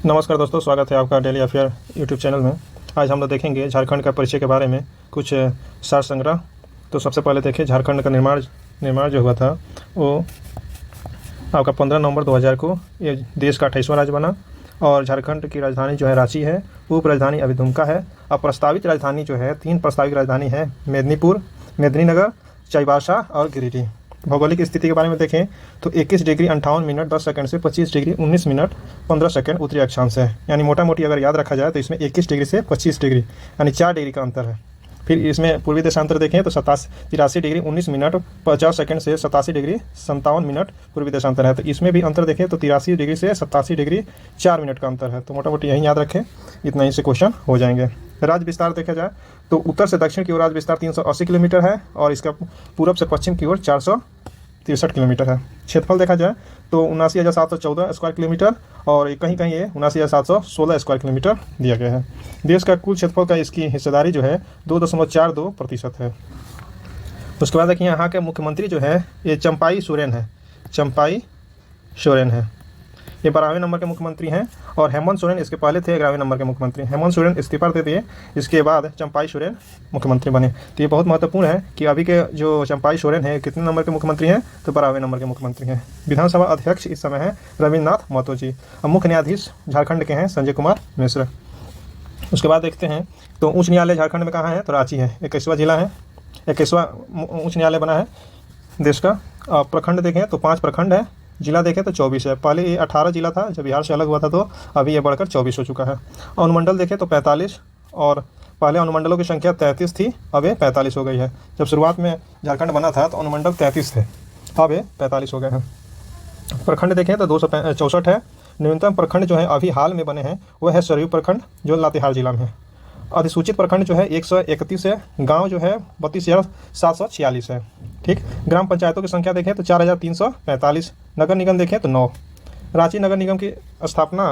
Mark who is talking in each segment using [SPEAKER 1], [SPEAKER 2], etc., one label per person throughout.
[SPEAKER 1] नमस्कार दोस्तों, स्वागत है आपका डेली अफेयर यूट्यूब चैनल में। आज हम लोग देखेंगे झारखंड का परिचय के बारे में कुछ सार संग्रह। तो सबसे पहले देखिए, झारखंड का निर्माण जो हुआ था वो आपका 15 नवंबर 2000 को ये देश का 28वां राज्य बना। और झारखंड की राजधानी जो है रांची है, उप राजधानी अभी दुमका है। और प्रस्तावित राजधानी जो है 3 प्रस्तावित राजधानी है, मेदिनीपुर, मेदिनीनगर, चाईबासा और गिरिडीह। भौगोलिक स्थिति के बारे में देखें तो 21 डिग्री 58 मिनट 10 सेकंड से 25 डिग्री 19 मिनट 15 सेकंड उत्तरी अक्षांश है। यानी मोटा मोटी अगर याद रखा जाए तो इसमें 21 डिग्री से 25 डिग्री यानी 4 डिग्री का अंतर है। फिर इसमें पूर्वी देशांतर देखें तो 83 डिग्री 19 मिनट 50 सेकंड से 87 डिग्री 57 मिनट पूर्वी देशांतर है। तो इसमें भी अंतर देखें तो 83 डिग्री से 87 डिग्री 4 मिनट का अंतर है। तो मोटा मोटी यही याद रखें, इतना ही से क्वेश्चन हो जाएंगे। राज्य विस्तार देखा जाए तो उत्तर से दक्षिण की ओर राज्य विस्तार 380 किलोमीटर है और इसका पूर्व से पश्चिम की ओर 463 किलोमीटर है। क्षेत्रफल देखा जाए तो 79,714 स्क्वायर किलोमीटर और कहीं कहीं ये 79,716 स्क्वायर किलोमीटर दिया गया है। देश का कुल क्षेत्रफल का इसकी हिस्सेदारी जो है 2.42% है। उसके बाद देखिए, यहाँ के मुख्यमंत्री जो है ये चंपाई सोरेन है। ये 12वें नंबर के मुख्यमंत्री हैं और हेमंत सोरेन इसके पहले थे 11वें नंबर के मुख्यमंत्री। हेमंत सोरेन इस्तीफा दे दिए, इसके बाद चंपाई सोरेन मुख्यमंत्री बने। तो ये बहुत महत्वपूर्ण है कि अभी के जो चंपाई सोरेन है कितने नंबर के मुख्यमंत्री हैं, तो 12वें नंबर के मुख्यमंत्री हैं। विधानसभा अध्यक्ष इस समय है रविन्द्रनाथ महतो जी और मुख्य न्यायाधीश झारखंड के हैं संजय कुमार मिश्र। उसके बाद देखते हैं तो उच्च न्यायालय झारखंड में कहाँ है, तो रांची है। 21वां जिला है, 21वां उच्च न्यायालय बना है देश का। प्रखंड देखें तो 5 प्रखंड है, जिला देखें तो 24 है। पहले ये 18 जिला था जब बिहार से अलग हुआ था, तो अभी ये बढ़कर 24 हो चुका है। अनुमंडल देखें तो 45 और पहले अनुमंडलों की संख्या 33 थी, अब ये 45 हो गई है। जब शुरुआत में झारखंड बना था तो अनुमंडल 33 थे, अब ये 45 हो गए हैं। प्रखंड देखें तो 264 है। न्यूनतम प्रखंड जो है अभी हाल में बने हैं वो है सरयू प्रखंड जो लातेहार जिला में है। अधिसूचित प्रखंड जो है 131 है। गांव जो है 32,746 है। ठीक। ग्राम पंचायतों की संख्या देखें तो 4,345। नगर निगम देखें तो 9। रांची नगर निगम की स्थापना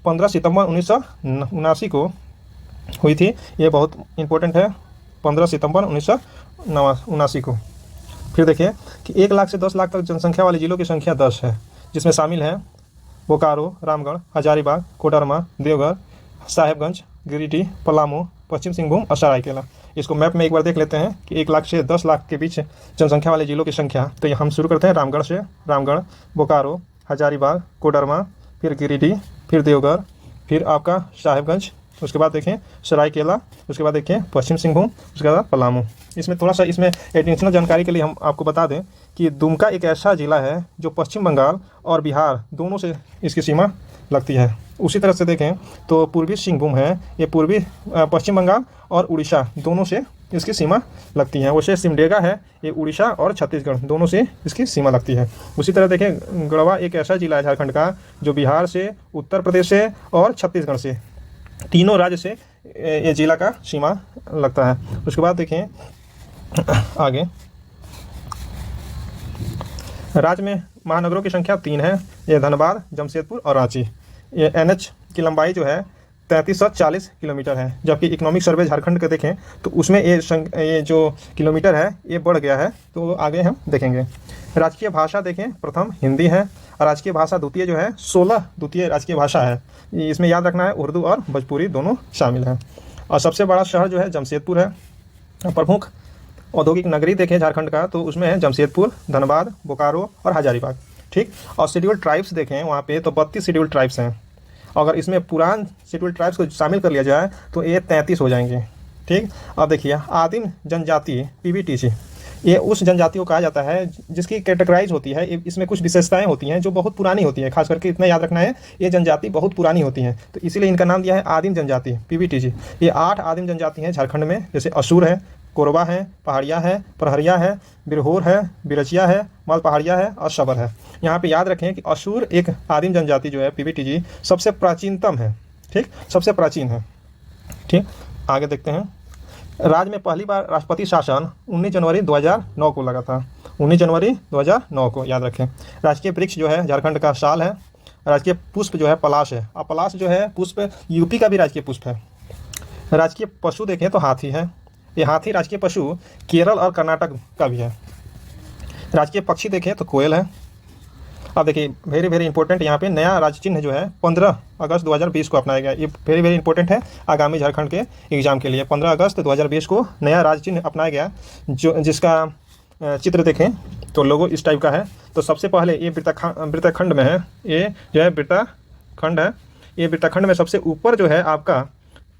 [SPEAKER 1] 15 सितंबर 1979 को हुई थी। ये बहुत इंपॉर्टेंट है, 15 सितंबर 1979 को। फिर देखिए कि 1 लाख से 10 लाख तक जनसंख्या वाले जिलों की संख्या 10 है, जिसमें शामिल है बोकारो, रामगढ़, हजारीबाग, कोडरमा, देवघर, साहेबगंज, गिरिडीह, पलामू, पश्चिम सिंहभूम और सरायकेला। इसको मैप में एक बार देख लेते हैं कि 1 लाख से 10 लाख के बीच जनसंख्या वाले जिलों की संख्या। तो ये हम शुरू करते हैं रामगढ़ से। रामगढ़, बोकारो, हजारीबाग, कोडरमा, फिर गिरिडीह, फिर देवघर, फिर आपका साहेबगंज, उसके बाद देखें सरायकेला, उसके बाद देखें पश्चिम सिंहभूम, उसके बाद पलामू। इसमें थोड़ा सा इसमें एडिशनल जानकारी के लिए हम आपको बता दें कि दुमका एक ऐसा ज़िला है जो पश्चिम बंगाल और बिहार दोनों से इसकी सीमा लगती है। उसी तरह से देखें तो पूर्वी सिंहभूम है, ये पूर्वी पश्चिम बंगाल और उड़ीसा दोनों से इसकी सीमा लगती है। वैसे सिमडेगा है, ये उड़ीसा और छत्तीसगढ़ दोनों से इसकी सीमा लगती है। उसी तरह देखें गढ़वा एक ऐसा ज़िला है झारखंड का जो बिहार से, उत्तर प्रदेश से और छत्तीसगढ़ से, तीनों राज्य से ये जिला का सीमा लगता है। उसके बाद देखें आगे, राज्य में महानगरों की संख्या 3 है, ये धनबाद, जमशेदपुर और रांची। ये NH की लंबाई जो है 3340 किलोमीटर है, जबकि इकोनॉमिक सर्वे झारखंड के देखें तो उसमें ये जो किलोमीटर है ये बढ़ गया है, तो आगे हम देखेंगे। राजकीय भाषा देखें, प्रथम हिंदी है और राजकीय भाषा द्वितीय जो है 16 द्वितीय राजकीय भाषा है। इसमें याद रखना है उर्दू और भोजपुरी दोनों शामिल हैं। और सबसे बड़ा शहर जो है जमशेदपुर है। प्रमुख औद्योगिक नगरी देखें झारखंड का तो उसमें है जमशेदपुर, धनबाद, बोकारो और हजारीबाग। ठीक। और शेड्यूल ट्राइब्स देखें वहाँ पे तो 32 शेड्यूल ट्राइब्स हैं। अगर इसमें पुरान शेड्यूल ट्राइब्स को शामिल कर लिया जाए तो ये 33 हो जाएंगे। ठीक। अब देखिए आदिम जनजाति PBTC, ये उस जनजाति को कहा जाता है जिसकी कैटेगराइज होती है, इसमें कुछ विशेषताएं होती हैं जो बहुत पुरानी होती हैं। खास करके इतना याद रखना है, ये जनजाति बहुत पुरानी होती हैं, तो इसीलिए इनका नाम दिया है आदिम जनजाति PBTC। ये 8 आदिम जनजाति हैं झारखंड में, जैसे असुर है, कोरबा है, पहाड़िया है, प्रहरिया है, बिरहोर है, बिरचिया है, माल पहाड़िया है और शबर है। यहाँ पे याद रखें कि असुर एक आदिम जनजाति जो है PBTG सबसे प्राचीनतम है। ठीक, सबसे प्राचीन है। ठीक। आगे देखते हैं। राज्य में पहली बार राष्ट्रपति शासन 19 जनवरी 2009 को लगा था। 19 जनवरी 2009 को याद रखें। राजकीय वृक्ष जो है झारखंड का साल है। राजकीय पुष्प जो है पलाश है, और पलाश जो है पुष्प यूपी का भी राजकीय पुष्प है। राजकीय पशु देखें तो हाथी है। ये हाथी राजकीय पशु केरल और कर्नाटक का भी है। राजकीय पक्षी देखें तो कोयल है। अब देखिए वेरी वेरी इंपॉर्टेंट, यहाँ पे नया राज्य चिन्ह जो है 15 अगस्त 2020 को अपनाया गया। ये वेरी वेरी इंपॉर्टेंट है आगामी झारखंड के एग्जाम के लिए। 15 अगस्त 2020 को नया राज्य चिन्ह अपनाया गया, जो जिसका चित्र देखें तो लोगो इस टाइप का है। तो सबसे पहले ये वृत्तखंड में है, ये जो है वृत्तखंड है। ये वृत्तखंड में सबसे ऊपर जो है आपका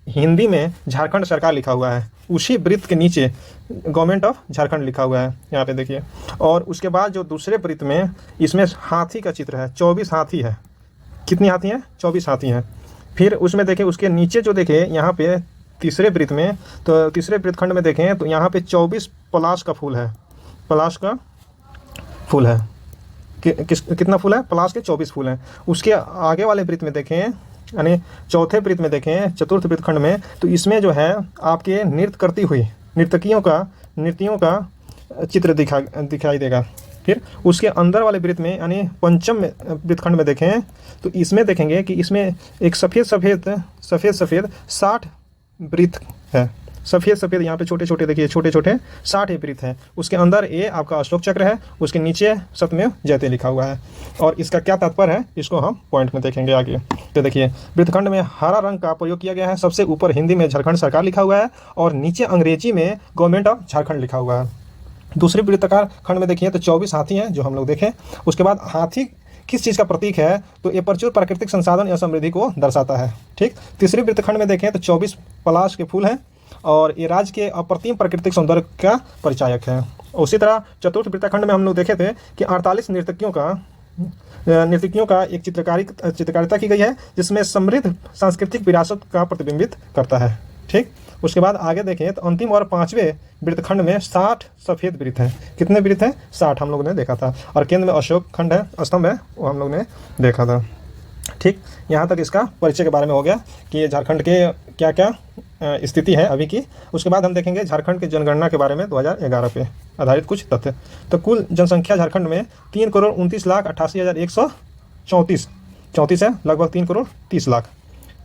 [SPEAKER 1] हिंदी में झारखंड सरकार लिखा हुआ है, उसी वृत्त के नीचे गवर्नमेंट ऑफ झारखंड लिखा हुआ है, यहाँ पे देखिए। और उसके बाद जो दूसरे वृत्त में इसमें हाथी का चित्र है, 24 हाथी है। कितनी हाथी हैं? 24 हाथी हैं। फिर उसमें देखें उसके नीचे जो देखें यहाँ पे तीसरे वृत्त में, तो तीसरे वृत्तखंड में देखें तो यहाँ पे 24 पलाश का फूल है। पलाश का फूल है, कितना फूल है? पलाश के 24 फूल हैं। उसके आगे वाले वृत्त में देखें, यानी चौथे वृत्त में देखें, चतुर्थ वृत्तखंड में, तो इसमें जो है आपके नृत्य करती हुई नर्तकियों का चित्र दिखाई देगा। फिर उसके अंदर वाले वृत्त में यानी पंचम वृत्तखंड में देखें तो इसमें देखेंगे कि इसमें एक सफ़ेद 60 वृत्त है। सफ़ेद यहाँ पे छोटे छोटे देखिए, छोटे 60 वृत्त हैं। उसके अंदर ये आपका अशोक चक्र है, उसके नीचे सत्यमेव जयते लिखा हुआ है। और इसका क्या तात्पर्य है इसको हम पॉइंट में देखेंगे आगे। तो देखिए वृत्तखंड में हरा रंग का प्रयोग किया गया है। सबसे ऊपर हिंदी में झारखंड सरकार लिखा हुआ है और नीचे अंग्रेजी में गवर्नमेंट ऑफ झारखंड लिखा हुआ है। दूसरी वृत्तखंड में देखिए तो 24 हाथी हैं जो हम लोग देखें। उसके बाद हाथी किस चीज़ का प्रतीक है? तो ये प्रचुर प्राकृतिक संसाधन या समृद्धि को दर्शाता है। ठीक। तीसरी वृत्तखंड में देखें तो 24 पलाश के फूल हैं और ये राज्य के अप्रतिम प्राकृतिक सौंदर्य का परिचायक है। उसी तरह चतुर्थ वृत्तखंड में हम लोग देखे थे कि 48 नर्तकियों का एक चित्रकारिता की गई है, जिसमें समृद्ध सांस्कृतिक विरासत का प्रतिबिंबित करता है। ठीक। उसके बाद आगे देखें तो अंतिम और 5वें वृत्तखंड में 60 सफ़ेद वृत्त हैं। कितने वृत्त हैं? 60 हम लोगों ने देखा था। और केंद्र में अशोक खंड है, स्तंभ है, वो हम लोग ने देखा था। ठीक। यहाँ तक इसका परिचय के बारे में हो गया कि झारखंड के क्या क्या स्थिति है अभी की। उसके बाद हम देखेंगे झारखंड की जनगणना के बारे में 2011 पे आधारित कुछ तथ्य। तो कुल जनसंख्या झारखंड में 3,29,88,134 है, लगभग 3,30,00,000।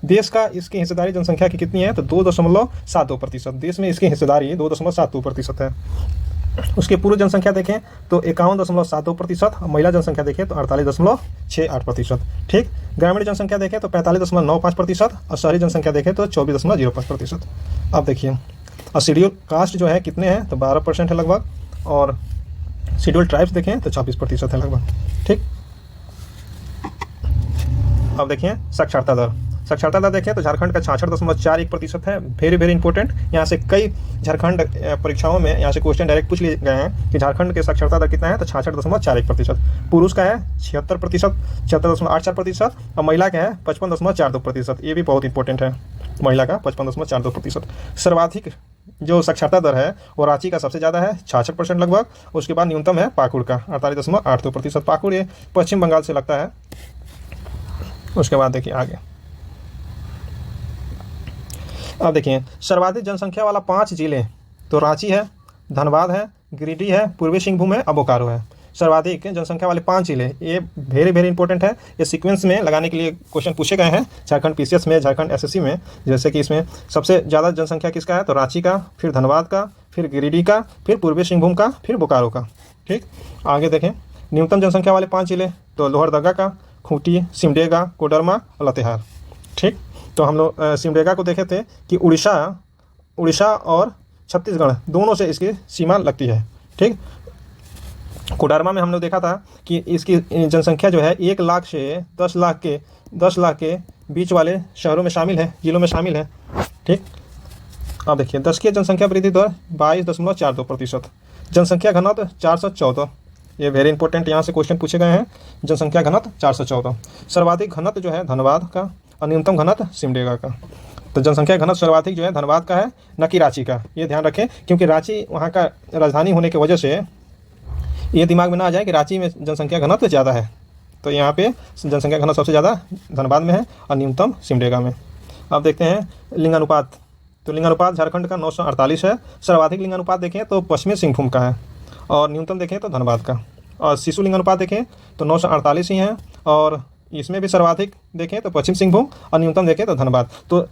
[SPEAKER 1] देश का इसकी हिस्सेदारी जनसंख्या की कितनी है? तो 2.72%। देश में इसकी हिस्सेदारी 2.72% है। उसकी पूर्व जनसंख्या देखें तो 51.72%, महिला जनसंख्या देखें तो 48.68%। ठीक। ग्रामीण जनसंख्या देखें तो 45.95% और शहरी जनसंख्या देखें तो 24.05%। अब देखिए और शेड्यूल कास्ट जो है कितने हैं? तो 12% है लगभग। और शेड्यूल ट्राइब्स देखें तो 26% है लगभग। ठीक। अब देखिए साक्षरता दर देखें तो झारखंड का 66.41% है। Very very important. यहाँ से कई झारखंड परीक्षाओं में यहाँ से क्वेश्चन डायरेक्ट पूछ लिए गए हैं कि झारखंड के साक्षरता दर कितना है? तो 66.41%। पुरुष का है 76%, 76.84%। और महिला का है 55.42%। ये भी बहुत इंपॉर्टेंट है, महिला का 55.42%। सर्वाधिक जो साक्षरता दर है वो रांची का सबसे ज़्यादा है, 66% लगभग। उसके बाद न्यूनतम है पाकुड़ का 48.82%। पाकुड़ ये पश्चिम बंगाल से लगता है। उसके बाद देखिए आगे, अब देखिए सर्वाधिक जनसंख्या वाला 5 जिले तो रांची है, धनबाद है, गिरिडीह है, पूर्वी सिंहभूम है और बोकारो है। सर्वाधिक जनसंख्या वाले 5 जिले, ये वेरी वेरी इंपॉर्टेंट है। ये सीक्वेंस में लगाने के लिए क्वेश्चन पूछे गए हैं झारखंड पीसीएस में, झारखंड एसएससी में। जैसे कि इसमें सबसे ज़्यादा जनसंख्या किसका है? तो रांची का, फिर धनबाद का, फिर गिरिडीह का, फिर पूर्वी सिंहभूम का, फिर बोकारो का। ठीक। आगे देखें न्यूनतम जनसंख्या वाले 5 जिले तो लोहरदगा का, खूंटी, सिमडेगा, कोडरमा और लातेहार। ठीक। तो हम लोग सिमडेगा को देखे थे कि उड़ीसा और छत्तीसगढ़ दोनों से इसकी सीमा लगती है। ठीक। कोडरमा में हम लोग देखा था कि इसकी जनसंख्या जो है 1 लाख से 10 लाख के बीच वाले शहरों में शामिल है, जिलों में शामिल है। ठीक। अब देखिए 10 की जनसंख्या वृद्धि दर 22.42%। जनसंख्या घनत्व 414। ये वेरी इंपॉर्टेंट, यहाँ से क्वेश्चन पूछे गए हैं। जनसंख्या घनत्व 414। सर्वाधिक घनत्व जो है धनबाद का और न्यूनतम घनत्व सिमडेगा का। तो जनसंख्या घनत्व सर्वाधिक जो है धनबाद का है, न कि रांची का। ये ध्यान रखें क्योंकि रांची वहाँ का राजधानी होने की वजह से ये दिमाग में ना आ जाए कि रांची में जनसंख्या घनत्व ज़्यादा है। तो यहाँ पे जनसंख्या घनत्व सबसे ज़्यादा धनबाद में है और न्यूनतम सिमडेगा में। अब देखते हैं लिंगानुपात। तो लिंगानुपात झारखंड का 948 है। सर्वाधिक लिंगानुपात देखें तो पश्चिमी सिंहभूम का है और न्यूनतम देखें तो धनबाद का। और शिशु लिंगानुपात देखें तो 948 ही हैं और इसमें भी सर्वाधिक देखें तो पश्चिम सिंहभूम और न्यूनतम देखें तो धनबाद। तो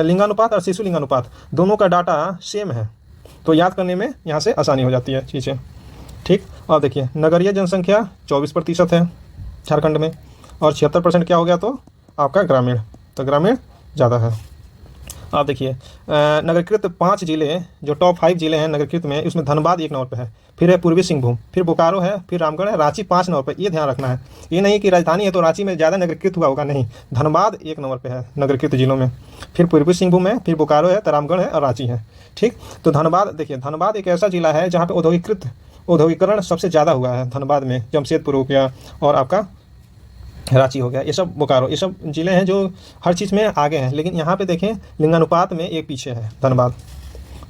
[SPEAKER 1] लिंगानुपात और शिशु लिंगानुपात दोनों का डाटा सेम है, तो याद करने में यहाँ से आसानी हो जाती है चीज़ें। ठीक। अब देखिए नगरीय जनसंख्या 24% है। झारखंड में, और 76% क्या हो गया तो आपका ग्रामीण, तो ग्रामीण ज़्यादा है। आप देखिए नगरीकृत 5 जिले जो टॉप 5 जिले हैं नगरीकृत में, उसमें धनबाद 1 नंबर पे है, फिर है पूर्वी सिंहभूम, फिर बोकारो है, फिर रामगढ़ है, रांची 5 नंबर पे। ये ध्यान रखना है, ये नहीं कि राजधानी है तो रांची में ज़्यादा नगरीकृत हुआ होगा, नहीं, धनबाद 1 नंबर पे है नगरीकृत जिलों में, फिर पूर्वी सिंहभूम है, फिर बोकारो है, तो रामगढ़ है और रांची है। ठीक, तो धनबाद देखिए, धनबाद एक ऐसा जिला है जहाँ पे औद्योगिकरण सबसे ज़्यादा हुआ है। धनबाद में जमशेदपुर हो गया और आपका रांची हो गया, ये सब बोकारो, ये सब ज़िले हैं जो हर चीज़ में आगे हैं। लेकिन यहाँ पे देखें लिंगानुपात में एक पीछे है धनबाद,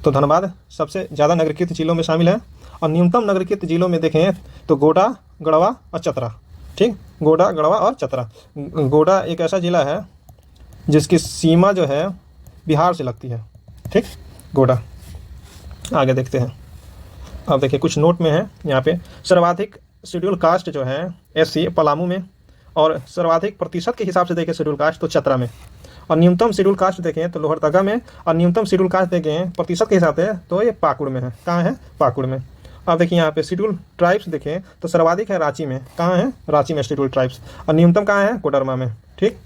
[SPEAKER 1] तो धनबाद सबसे ज़्यादा नगरीकृत जिलों में शामिल है। और न्यूनतम नगरीकृत जिलों में देखें तो गोड्डा, गढ़वा और चतरा। ठीक, गोड्डा, गढ़वा और चतरा। गोड्डा एक ऐसा ज़िला है जिसकी सीमा जो है बिहार से लगती है। ठीक, गोड्डा। आगे देखते हैं, अब देखिए कुछ नोट में है यहाँ पे, सर्वाधिक शेड्यूल कास्ट जो है SC पलामू में, और सर्वाधिक प्रतिशत के हिसाब से देखें शेड्यूल कास्ट तो चतरा में, और न्यूनतम शेड्यूल कास्ट देखें तो लोहरदगा में, और न्यूनतम शेड्यूल कास्ट देखें प्रतिशत के हिसाब से तो ये पाकुड़ में है। कहाँ है? पाकुड़ में। अब देखिए यहाँ पे शेड्यूल ट्राइब्स देखें तो सर्वाधिक है रांची में। कहाँ है? रांची में शेड्यूल ट्राइब्स। और न्यूनतम कहाँ है? कोडरमा में। ठीक,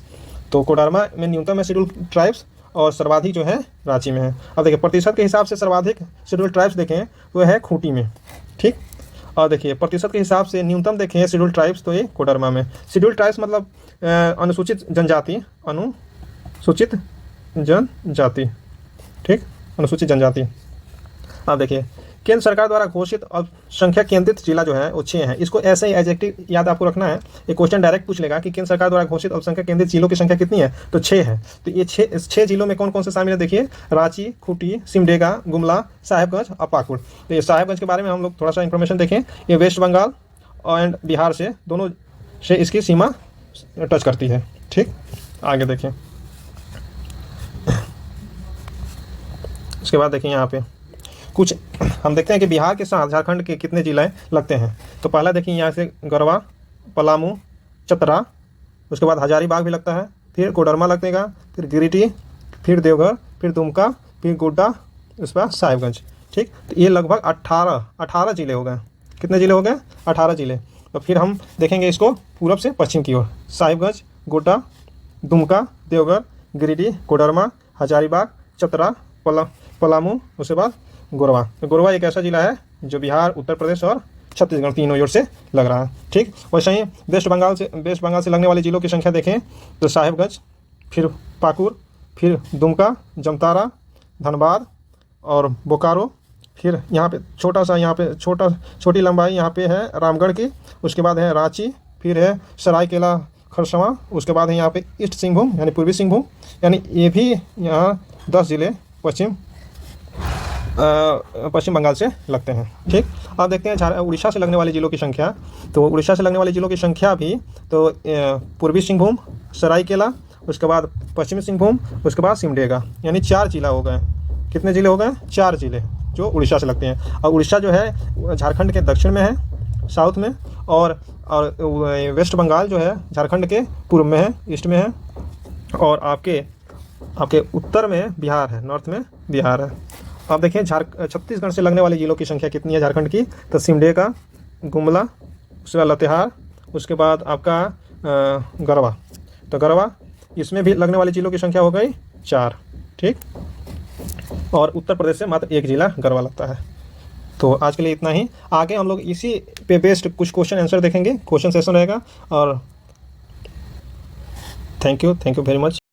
[SPEAKER 1] तो कोडरमा में न्यूनतम है शेड्यूल ट्राइब्स और सर्वाधिक जो है रांची में है। अब देखिए प्रतिशत के हिसाब से सर्वाधिक शेड्यूल ट्राइब्स देखें तो है खूंटी में। ठीक, और देखिए प्रतिशत के हिसाब से न्यूनतम देखें शेड्यूल ट्राइब्स तो ये कोडरमा में। शेड्यूल ट्राइब्स मतलब अनुसूचित जनजाति, अनुसूचित जनजाति। ठीक, अनुसूचित जनजाति। अब देखिए केंद्र सरकार द्वारा घोषित अल्पसंख्यक केंद्रित जिला जो है वो 6 है। इसको ऐसे ही एडजेक्टिव याद आपको रखना है, एक क्वेश्चन डायरेक्ट पूछ लेगा कि केंद्र सरकार द्वारा घोषित अल्पसंख्यक केंद्रित जिलों की संख्या कितनी है, तो 6 है। तो ये 6 जिलों में कौन कौन से शामिल है देखिए, रांची, खूंटी, सिमडेगा, गुमला, साहेबगंज और पाकुड़। तो ये साहेबगंज के बारे में हम लोग थोड़ा सा इन्फॉर्मेशन देखें, ये वेस्ट बंगाल एंड बिहार से दोनों से इसकी सीमा टच करती है। ठीक, आगे देखें, उसके बाद देखिए यहाँ पे कुछ हम देखते हैं कि बिहार के साथ झारखंड के कितने जिले लगते हैं। तो पहला देखिए यहाँ से गढ़वा, पलामू, चतरा, उसके बाद हजारीबाग भी लगता है, फिर कोडरमा लगेगा, फिर गिरिडीह, फिर देवघर, फिर दुमका, फिर गोड्डा, उसके बाद साहिबगंज। ठीक, तो ये लगभग 18 जिले हो गए। कितने जिले हो गए? 18 जिले। तो फिर हम देखेंगे इसको पूरब से पश्चिम की ओर, साहिबगंज, गोड्डा, दुमका, देवघर, गिरिडीह, कोडरमा, हजारीबाग, चतरा, पलामू, उसके बाद गोरवा। तो गोरवा एक ऐसा जिला है जो बिहार, उत्तर प्रदेश और छत्तीसगढ़ तीनों ओर से लग रहा है। ठीक, वैसे ही वेस्ट बंगाल से लगने वाले जिलों की संख्या देखें तो साहिबगंज, फिर पाकुड़, फिर दुमका, जमतारा, धनबाद और बोकारो, फिर यहाँ पे छोटी लंबाई यहाँ पे है रामगढ़ की, उसके बाद है रांची, फिर है सरायकेला खरसावां, उसके बाद है यहाँ पे ईस्ट सिंहभूम यानी पूर्वी सिंहभूम, यानी ये भी यहाँ 10 जिले पश्चिम बंगाल से लगते हैं। ठीक, अब देखते हैं उड़ीसा से लगने वाले जिलों की संख्या। तो उड़ीसा से लगने वाले जिलों की संख्या भी तो पूर्वी सिंहभूम, सरायकेला, उसके बाद पश्चिमी सिंहभूम, उसके बाद सिमडेगा, यानी 4 जिला हो गए। कितने जिले हो गए? 4 जिले जो उड़ीसा से लगते हैं। और उड़ीसा जो है झारखंड के दक्षिण में है, साउथ में, और वेस्ट बंगाल जो है झारखंड के पूर्व में है, ईस्ट में है, और आपके उत्तर में बिहार है, नॉर्थ में बिहार है। अब देखिए छत्तीसगढ़ से लगने वाले जिलों की संख्या कितनी है झारखंड की, तो सिमडेगा, गुमला, उसके बाद लातेहार, उसके बाद आपका गढ़वा। तो गढ़वा, इसमें भी लगने वाले जिलों की संख्या हो गई 4। ठीक, और उत्तर प्रदेश से मात्र 1 जिला गढ़वा लगता है। तो आज के लिए इतना ही। आगे हम लोग इसी पे बेस्ड कुछ क्वेश्चन आंसर देखेंगे, क्वेश्चन सेशन रहेगा। और थैंक यू वेरी मच।